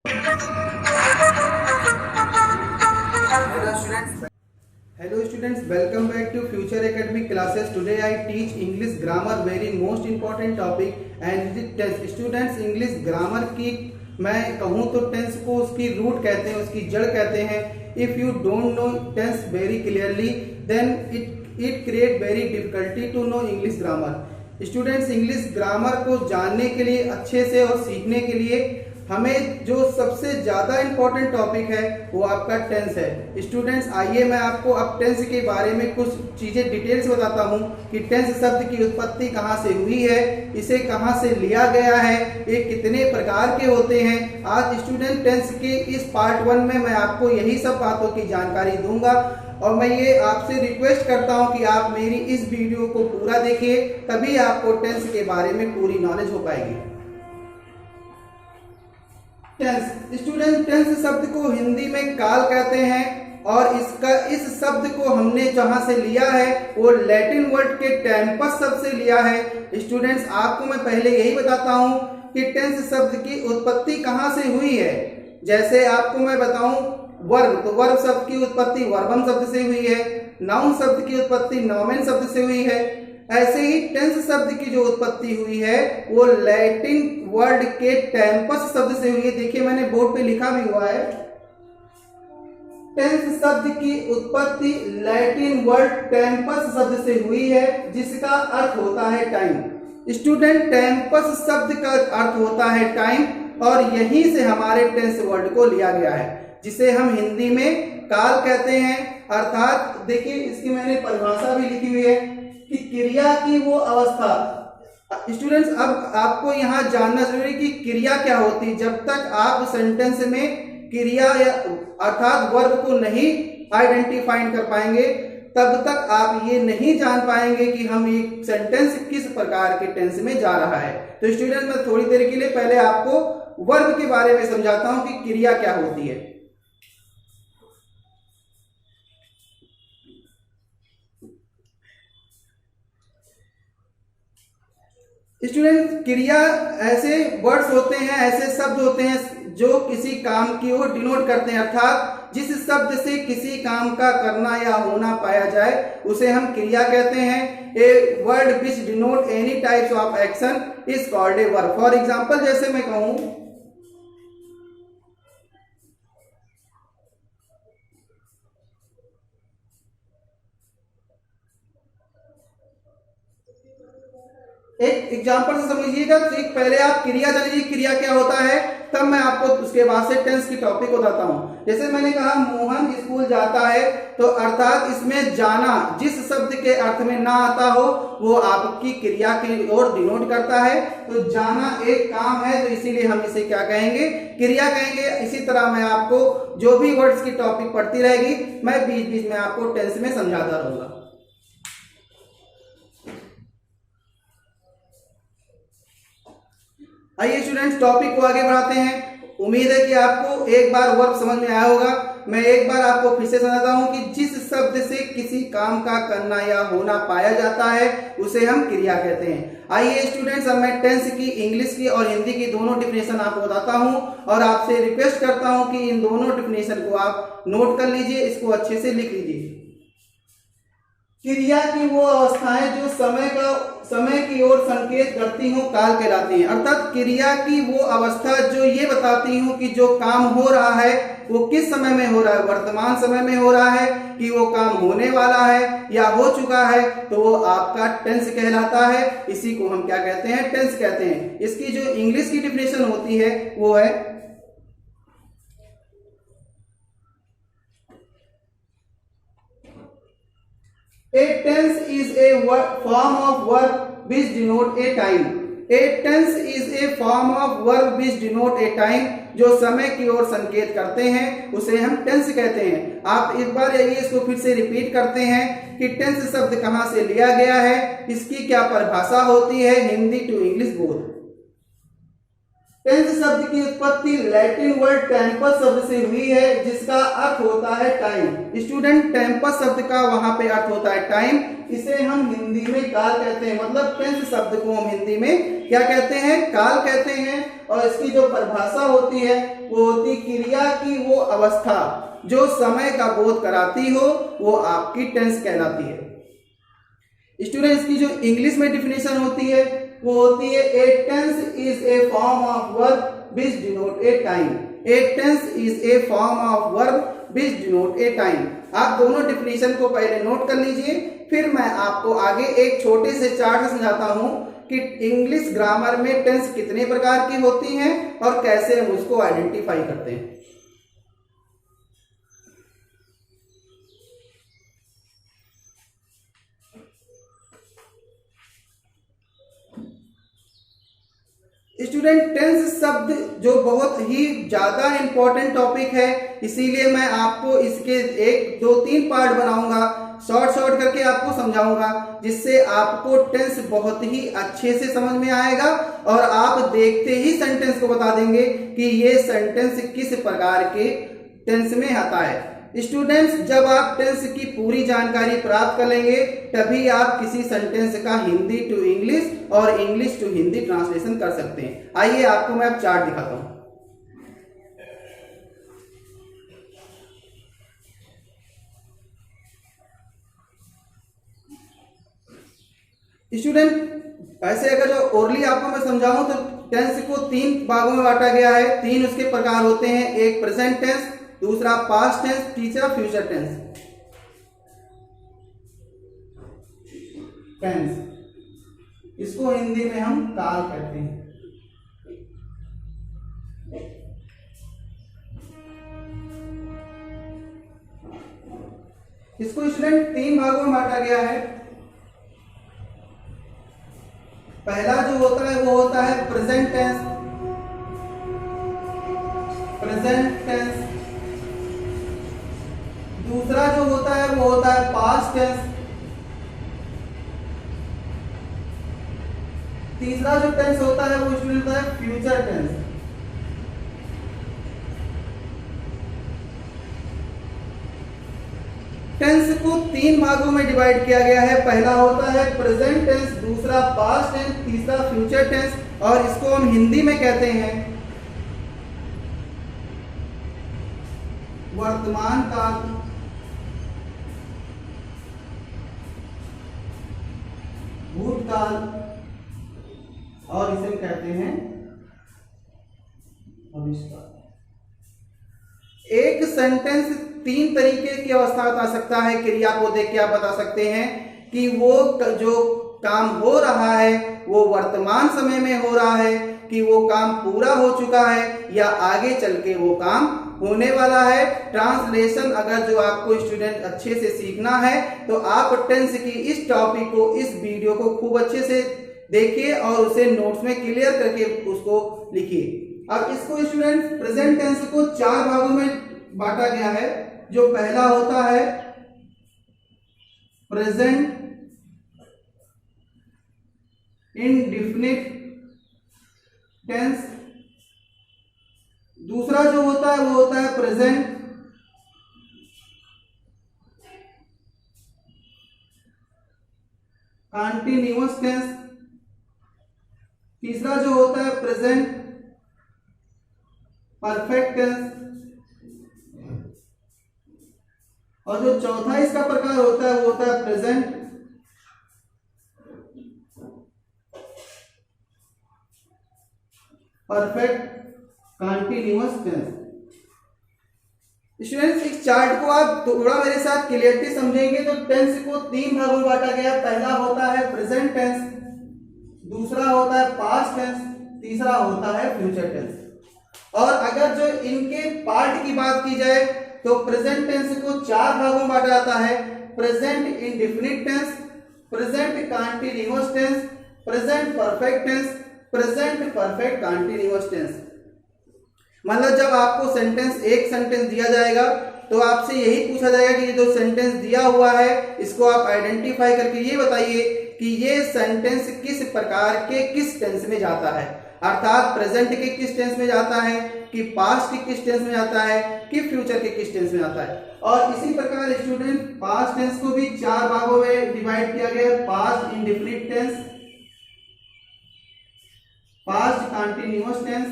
Hello students, welcome back to Future Academic classes. Today I teach English grammar, very most important topic and tense. Students English grammar की मैं कहूँ तो tense को उसकी root कहते हैं, उसकी जड़ कहते हैं. If you don't know tense very clearly, then it create very difficulty to know English grammar. Students English grammar को जानने के लिए अच्छे से और सीखने के लिए हमें जो सबसे ज़्यादा इम्पोर्टेंट टॉपिक है वो आपका टेंस है. स्टूडेंट्स आइए मैं आपको अब टेंस के बारे में कुछ चीज़ें डिटेल से बताता हूँ कि टेंस शब्द की उत्पत्ति कहाँ से हुई है, इसे कहाँ से लिया गया है, ये कितने प्रकार के होते हैं. आज स्टूडेंट टेंस के इस पार्ट 1 में मैं आपको यही सब बातों की जानकारी दूंगा और मैं ये आपसे रिक्वेस्ट करता हूं कि आप मेरी इस वीडियो को पूरा देखिए, तभी आपको टेंस के बारे में पूरी नॉलेज हो पाएगी. टेंस स्टूडेंट टेंस शब्द को हिंदी में काल कहते हैं और इस शब्द को हमने जहां से लिया है वो लैटिन वर्ड के टेम्पस शब्द से लिया है. स्टूडेंट्स आपको मैं पहले यही बताता हूं कि टेंस शब्द की उत्पत्ति कहां से हुई है. जैसे आपको मैं बताऊं वर्ब, तो वर्ब शब्द की उत्पत्ति वर्बम शब्द से हुई है. नाउन शब्द की उत्पत्ति नॉमेन शब्द से हुई है. ऐसे ही टेंस शब्द की जो उत्पत्ति हुई है वो लैटिन वर्ड के टेम्पस शब्द से हुई है. देखिए मैंने बोर्ड पे लिखा भी हुआ है. टेंस शब्द की उत्पत्ति लैटिन वर्ड टेम्पस शब्द से हुई है जिसका अर्थ होता है टाइम. स्टूडेंट टेम्पस शब्द का अर्थ होता है टाइम और यहीं से हमारे टेंस वर्ड को लिया गया है जिसे हम हिंदी में काल कहते हैं. अर्थात देखिए इसकी मैंने परिभाषा भी लिखी हुई है कि क्रिया की वो अवस्था. स्टूडेंट्स अब आपको यहाँ जानना जरूरी कि क्रिया क्या होती है. जब तक आप सेंटेंस में क्रिया या अर्थात वर्ब को नहीं आइडेंटिफाई कर पाएंगे तब तक आप ये नहीं जान पाएंगे कि हम एक सेंटेंस किस प्रकार के टेंस में जा रहा है. तो स्टूडेंट्स मैं थोड़ी देर के लिए पहले आपको वर्ब के बारे में समझाता हूं कि क्रिया क्या होती है. स्टूडेंट क्रिया ऐसे वर्ड्स होते हैं, ऐसे शब्द होते हैं जो किसी काम की ओर डिनोट करते हैं. अर्थात जिस शब्द से किसी काम का करना या होना पाया जाए उसे हम क्रिया कहते हैं. A word which denote any types of action is called a verb. For example जैसे मैं कहूं एक एग्जांपल से समझिएगा. तो एक पहले आप क्रिया जानिए क्रिया क्या होता है, तब मैं आपको उसके बाद से टेंस की टॉपिक बताता हूं. जैसे मैंने कहा मोहन स्कूल जाता है, तो अर्थात इसमें जाना जिस शब्द के अर्थ में ना आता हो वो आपकी क्रिया की ओर डिनोट करता है. तो जाना एक काम है तो इसीलिए हम इसे क्या कहेंगे, क्रिया कहेंगे. इसी तरह मैं आपको जो भी वर्ड्स की टॉपिक पढ़ती रहेगी मैं बीच बीच में आपको टेंस में समझाता रहूंगा. आइए स्टूडेंट्स टॉपिक को आगे बढ़ाते हैं. उम्मीद है कि आपको एक बार वर्ब समझ में आया होगा. मैं एक बार आपको फिर से समझाता हूं कि जिस शब्द से किसी काम का करना या होना पाया जाता है उसे हम क्रिया कहते हैं. आइए स्टूडेंट्स अब मैं टेंस की इंग्लिश की और हिंदी की दोनों डिफिनेशन आपको बताता हूं और आपसे रिक्वेस्ट करता हूं कि इन दोनों डिफिनेशन को आप नोट कर लीजिए, इसको अच्छे से लिख लीजिए. क्रिया की वो अवस्थाएं जो समय की ओर संकेत करती हूँ काल कहलाती हैं. अर्थात क्रिया की वो अवस्था जो ये बताती हूँ कि जो काम हो रहा है वो किस समय में हो रहा है, वर्तमान समय में हो रहा है कि वो काम होने वाला है या हो चुका है, तो वो आपका टेंस कहलाता है. इसी को हम क्या कहते हैं, टेंस कहते हैं. इसकी जो इंग्लिश की डिफिनेशन होती है वो है A tense is a form of verb which denote a time. A tense is a form of verb which denote a time. जो समय की ओर संकेत करते हैं उसे हम टेंस कहते हैं. आप एक बार इसको फिर से रिपीट करते हैं कि टेंस शब्द कहां से लिया गया है, इसकी क्या परिभाषा होती है Hindi to English both. Tense शब्द की उत्पत्ति लैटिन वर्ड टेम्पस शब्द से हुई है, जिसका अर्थ होता है टाइम। स्टूडेंट, टेम्पस शब्द का वहां पे अर्थ होता है टाइम। इसे हम हिंदी में काल कहते हैं, मतलब टेंस शब्द को हम हिंदी में क्या कहते हैं? काल कहते हैं। और इसकी जो परिभाषा होती है वो होती क्रिया की वो अवस्था जो समय का बोध कराती हो, वो आपकी टेंस कहलाती है। स्टूडेंट, इसकी जो इंग्लिश में डिफिनेशन होती है वो होती है a tense is a form of verb which denote a time. A tense is a form of verb which denote a time. आप दोनों डिफिनेशन को पहले नोट कर लीजिए, फिर मैं आपको आगे एक छोटे से चार्ट से समझाता हूं कि इंग्लिश ग्रामर में टेंस कितने प्रकार की होती हैं और कैसे हम उसको आइडेंटिफाई करते हैं। स्टूडेंट, टेंस शब्द जो बहुत ही ज्यादा इंपॉर्टेंट टॉपिक है, इसीलिए मैं आपको इसके 1, 2, 3 पार्ट बनाऊंगा, शॉर्ट करके आपको समझाऊंगा, जिससे आपको टेंस बहुत ही अच्छे से समझ में आएगा और आप देखते ही सेंटेंस को बता देंगे कि ये सेंटेंस किस प्रकार के टेंस में आता है। स्टूडेंट्स, जब आप टेंस की पूरी जानकारी प्राप्त कर लेंगे तभी आप किसी सेंटेंस का हिंदी टू इंग्लिश और इंग्लिश टू हिंदी ट्रांसलेशन कर सकते हैं। आइए आपको मैं अब चार्ट दिखाता हूं। स्टूडेंट, ऐसे अगर जो ओरली आपको मैं समझाऊं तो टेंस को 3 भागों में बांटा गया है। 3 उसके प्रकार होते हैं, एक प्रेजेंट टेंस, दूसरा पास्ट टेंस, तीसरा फ्यूचर टेंस। इसको हिंदी में हम काल कहते हैं। इसको स्टूडेंट 3 भागों में बांटा गया है। पहला जो होता है वो होता है प्रेजेंट टेंस। दूसरा जो होता है वो होता है पास्ट टेंस। तीसरा जो टेंस होता है वो स्टूडेंट होता है फ्यूचर टेंस। टेंस को 3 भागों में डिवाइड किया गया है। पहला होता है प्रेजेंट टेंस, दूसरा पास्ट टेंस, तीसरा फ्यूचर टेंस, और इसको हम हिंदी में कहते हैं वर्तमान काल, भूतकाल, और इसे कहते हैं भविष्यकाल। एक सेंटेंस 3 तरीके की अवस्था बता सकता है। क्रिया को देख के आप बता सकते हैं कि वो जो काम हो रहा है वो वर्तमान समय में हो रहा है, कि वो काम पूरा हो चुका है, या आगे चल के वो काम होने वाला है। ट्रांसलेशन अगर जो आपको स्टूडेंट अच्छे से सीखना है तो आप टेंस की इस टॉपिक को, इस वीडियो को खूब अच्छे से देखिए और उसे नोट्स में क्लियर करके उसको लिखिए। अब इसको स्टूडेंट प्रेजेंट टेंस को 4 भागों में बांटा गया है। जो पहला होता है प्रेजेंट इंडेफिनिट टेंस, दूसरा जो होता है वो होता है प्रेजेंट कंटीन्यूअस टेंस, तीसरा जो होता है प्रेजेंट परफेक्ट टेंस, और जो चौथा इसका प्रकार होता है वो होता है present perfect continuous tense. Students, इस चार्ट को आप थोड़ा मेरे साथ क्लियरली समझेंगे तो टेंस को 3 भागों में बांटा गया। पहला होता है प्रेजेंट टेंस, दूसरा होता है पास्ट टेंस, तीसरा होता है फ्यूचर टेंस। और अगर जो इनके पार्ट की बात की जाए तो प्रेजेंट टेंस को 4 भागों में बांटा जाता है। Present indefinite tense, present continuous tense, present perfect tense, present perfect continuous tense. मतलब जब आपको एक सेंटेंस दिया जाएगा तो आपसे यही पूछा जाएगा कि जो सेंटेंस दिया हुआ है इसको आप आइडेंटिफाई करके ये बताइए कि ये सेंटेंस किस प्रकार के किस टेंस में जाता है। अर्थात प्रेजेंट के किस टेंस में जाता है, कि पास्ट के किस टेंस में जाता है, कि फ्यूचर के किस टेंस में आता है। और इसी प्रकार स्टूडेंट पास्ट टेंस को भी 4 भागों में डिवाइड किया गया है। Past indefinite tense, past continuous tense,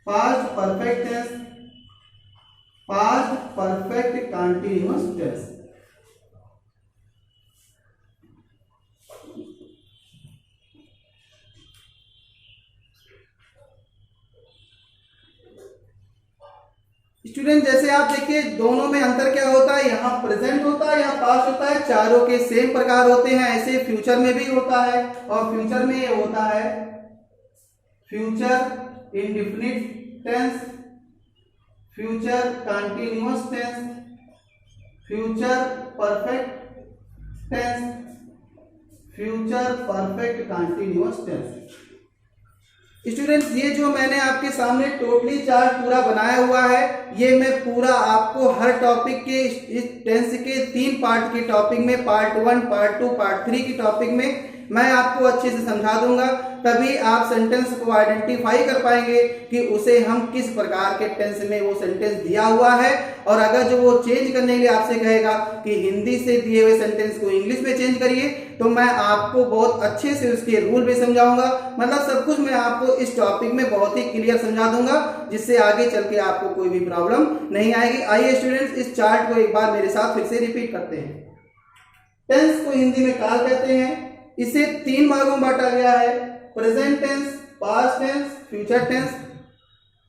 past perfect tense, past perfect continuous tense. Student जैसे आप देखिए दोनों में अंतर क्या होता है, यहाँ प्रेजेंट होता है, यहाँ पास्ट होता है, चारों के सेम प्रकार होते हैं। ऐसे फ्यूचर में भी होता है, और फ्यूचर में ये होता है future indefinite tense, future continuous tense, future perfect tense, future perfect continuous tense. Students ये जो मैंने आपके सामने टोटली चार्ट पूरा बनाया हुआ है, ये मैं पूरा आपको हर टॉपिक के इस टेंस के 3 पार्ट के टॉपिक में, पार्ट 1, पार्ट 2, पार्ट 3 की टॉपिक में मैं आपको अच्छे से समझा दूंगा। तभी आप सेंटेंस को आइडेंटिफाई कर पाएंगे कि उसे हम किस प्रकार के टेंस में वो सेंटेंस दिया हुआ है। और अगर जो वो चेंज करने के लिए आपसे कहेगा कि हिंदी से दिए हुए सेंटेंस को इंग्लिश में चेंज करिए, तो मैं आपको बहुत अच्छे से उसके रूल भी समझाऊंगा। मतलब सब कुछ मैं आपको इस टॉपिक में बहुत ही क्लियर समझा दूंगा, जिससे आगे चल के आपको कोई भी प्रॉब्लम नहीं आएगी। आइए स्टूडेंट्स इस चार्ट को एक बार मेरे साथ फिर से रिपीट करते हैं। टेंस को हिंदी में काल कहते हैं। इसे 3 भागों में बांटा गया है, present tense, past tense, future tense,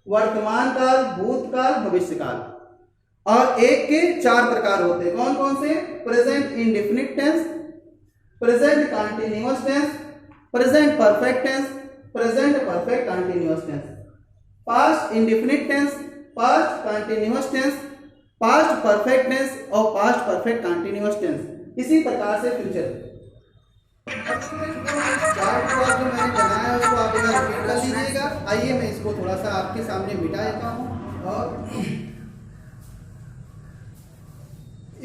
वर्तमान काल, भूतकाल, भविष्य काल। और एक के 4 प्रकार होते हैं। कौन कौन से? Present indefinite tense, present continuous tense, present perfect tense, present perfect continuous tense. Past indefinite tense, past continuous tense, past perfect tense और पास्ट परफेक्ट कंटीन्यूअस टेंस। इसी प्रकार से फ्यूचर चार्ट को जो मैंने बनाया है उसको आप एक बार रिपीट कर लीजिएगा। आइए मैं इसको थोड़ा सा आपके सामने मिटा देता हूँ। और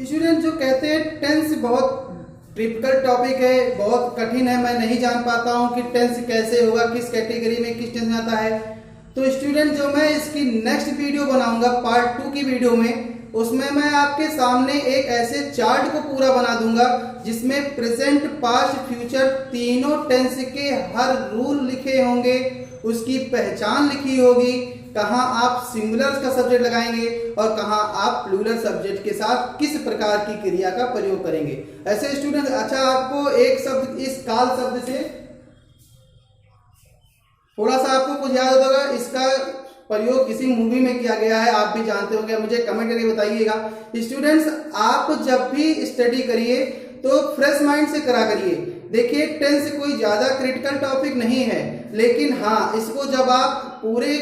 स्टूडेंट जो कहते हैं टेंस बहुत डिफिकल्ट टॉपिक है, बहुत कठिन है, मैं नहीं जान पाता हूँ कि टेंस कैसे होगा, किस कैटेगरी में किस टेंस में आता है। तो स्टूडेंट जो मैं इसकी नेक्स्ट वीडियो बनाऊंगा पार्ट 2 की वीडियो में, उसमें मैं आपके सामने एक ऐसे चार्ट को पूरा बना दूंगा जिसमें प्रेजेंट, पास्ट, फ्यूचर तीनों टेंस के हर रूल लिखे होंगे, उसकी पहचान लिखी होगी, कहाँ आप सिंगुलर का सब्जेक्ट लगाएंगे और कहाँ आप प्लूरल सब्जेक्ट के साथ किस प्रकार की क्रिया का प्रयोग करेंगे। ऐसे स्टूडेंट अच्छा आपको एक शब्द इस काल शब्द से थोड़ा सा आपको कुछ याद होगा, इसका प्रयोग किसी मूवी में किया गया है, आप भी जानते होंगे, मुझे कमेंट करके बताइएगा। स्टूडेंट्स आप जब भी स्टडी करिए तो फ्रेश माइंड से करा करिए। देखिए टेंस कोई ज्यादा क्रिटिकल टॉपिक नहीं है, लेकिन हाँ इसको जब आप पूरे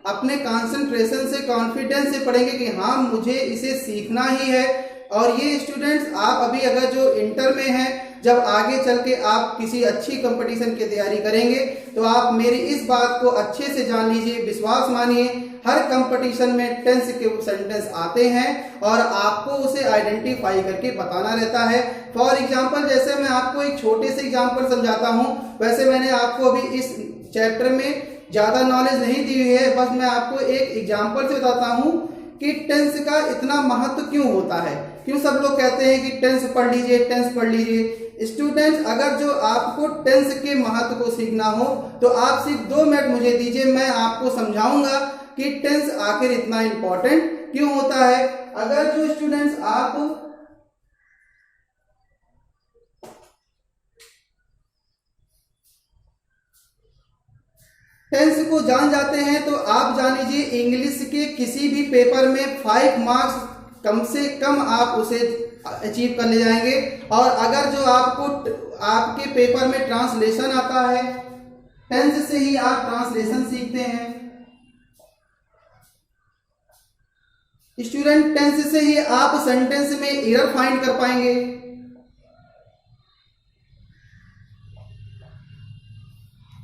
अपने कंसंट्रेशन से, कॉन्फिडेंस से पढ़ेंगे कि हाँ मुझे इसे सीखना ही है। और ये स्टूडेंट्स आप अभी अगर जो इंटर में हैं, जब आगे चल के आप किसी अच्छी कंपटीशन की तैयारी करेंगे तो आप मेरी इस बात को अच्छे से जान लीजिए, विश्वास मानिए, हर कंपटीशन में टेंस के सेंटेंस आते हैं और आपको उसे आइडेंटिफाई करके बताना रहता है। फॉर एग्जांपल जैसे मैं आपको एक छोटे से एग्जांपल समझाता हूँ, वैसे मैंने आपको अभी इस चैप्टर में ज्यादा नॉलेज नहीं दी हुई है, बस मैं आपको एक एग्जांपल से बताता हूँ कि टेंस का इतना महत्व क्यों होता है। क्यों सब लोग कहते हैं कि टेंस पढ़ लीजिए, टेंस पढ़ लीजिए। स्टूडेंट्स अगर जो आपको टेंस के महत्व को सीखना हो तो आप सिर्फ 2 मिनट मुझे दीजिए, मैं आपको समझाऊंगा कि टेंस आखिर इतना इंपॉर्टेंट क्यों होता है। अगर जो स्टूडेंट्स आप टेंस को जान जाते हैं तो आप जान लीजिए इंग्लिश के किसी भी पेपर में 5 मार्क्स कम से कम आप उसे अचीव कर ले जाएंगे। और अगर जो आपको आपके पेपर में ट्रांसलेशन आता है, टेंस से ही आप ट्रांसलेशन सीखते हैं स्टूडेंट, टेंस से ही आप सेंटेंस में एरर फाइंड कर पाएंगे।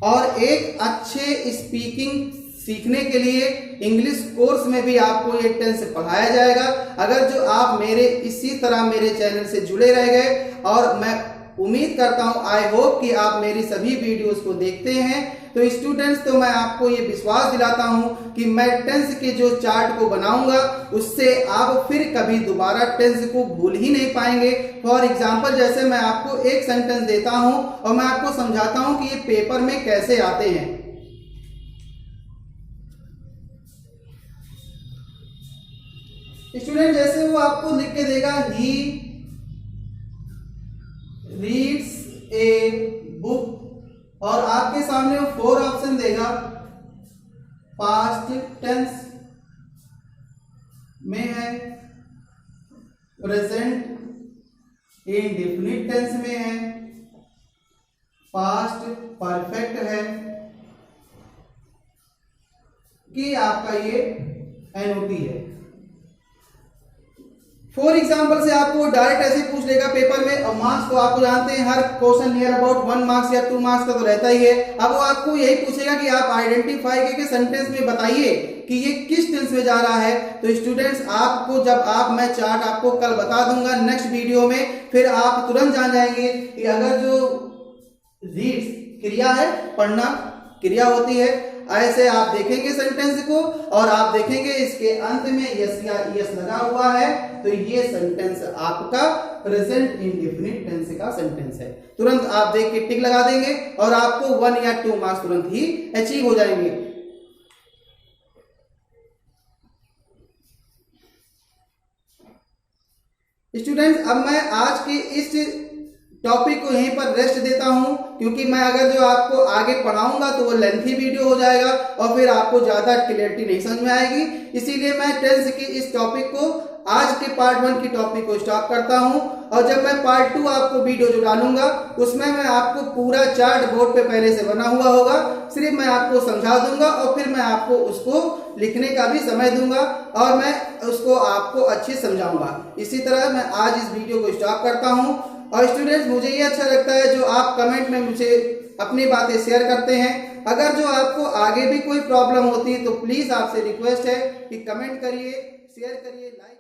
और एक अच्छे स्पीकिंग सीखने के लिए इंग्लिश कोर्स में भी आपको ये टेंस पढ़ाया जाएगा। अगर जो आप मेरे इसी तरह मेरे चैनल से जुड़े रह गए और मैं उम्मीद करता हूं, आई होप कि आप मेरी सभी वीडियोस को देखते हैं। तो स्टूडेंट्स, तो मैं आपको ये विश्वास दिलाता हूं कि मैं टेंस के जो चार्ट को बनाऊंगा उससे आप फिर कभी दोबारा टेंस को भूल ही नहीं पाएंगे। फॉर एग्जाम्पल, जैसे मैं आपको एक सेंटेंस देता हूं और मैं आपको समझाता हूं कि ये पेपर में कैसे आते हैं। स्टूडेंट, जैसे वो आपको लिख के देगा ही रीड्स ए बुक, और आपके सामने वो 4 ऑप्शन देगा। पास्ट टेंस में है, प्रेजेंट इंडेफिनिट टेंस में है, पास्ट परफेक्ट है कि आपका ये एनओटी है। फॉर एग्जाम्पल से आपको डायरेक्ट ऐसे पूछ लेगा पेपर में, और मार्क्स तो आपको जानते हैं हर क्वेश्चन नियर अबाउट 1 मार्क्स या 2 मार्क्स का तो रहता ही है। अब वो आपको यही पूछेगा कि आप आइडेंटिफाई करके सेंटेंस में बताइए कि ये किस टेंस में जा रहा है। तो स्टूडेंट्स, आपको जब मैं चार्ट आपको कल बता दूंगा नेक्स्ट वीडियो में, फिर आप तुरंत जान जाएंगे कि अगर जो रीड्स क्रिया है, पढ़ना क्रिया होती है, ऐसे आप देखेंगे सेंटेंस को और आप देखेंगे इसके अंत में यस या यस लगा हुआ है, तो ये सेंटेंस आपका प्रेजेंट इंडेफिनिट टेंस का सेंटेंस है। तुरंत आप देख के टिक लगा देंगे और आपको 1 या 2 मार्क्स तुरंत ही अचीव हो जाएंगे। स्टूडेंट्स, अब मैं आज के इस टॉपिक को यहीं पर रेस्ट देता हूं, क्योंकि मैं अगर जो आपको आगे पढ़ाऊंगा तो वो लेंथी वीडियो हो जाएगा और फिर आपको ज्यादा क्लियरिटी नहीं समझ में आएगी। इसीलिए मैं टेंस की इस टॉपिक को, आज के पार्ट 1 की टॉपिक को स्टॉप करता हूं, और जब मैं पार्ट 2 आपको वीडियो जो डालूंगा उसमें मैं आपको पूरा चार्ट बोर्ड पे पहले से बना हुआ होगा, सिर्फ मैं आपको समझा दूंगा और फिर मैं आपको उसको लिखने का भी समय दूंगा और मैं उसको आपको अच्छे समझाऊंगा। इसी तरह मैं आज इस वीडियो को स्टॉप करता हूं। और स्टूडेंट्स, मुझे ये अच्छा लगता है जो आप कमेंट में मुझे अपनी बातें शेयर करते हैं। अगर जो आपको आगे भी कोई प्रॉब्लम होती है तो प्लीज आपसे रिक्वेस्ट है कि कमेंट करिए, शेयर करिए, लाइक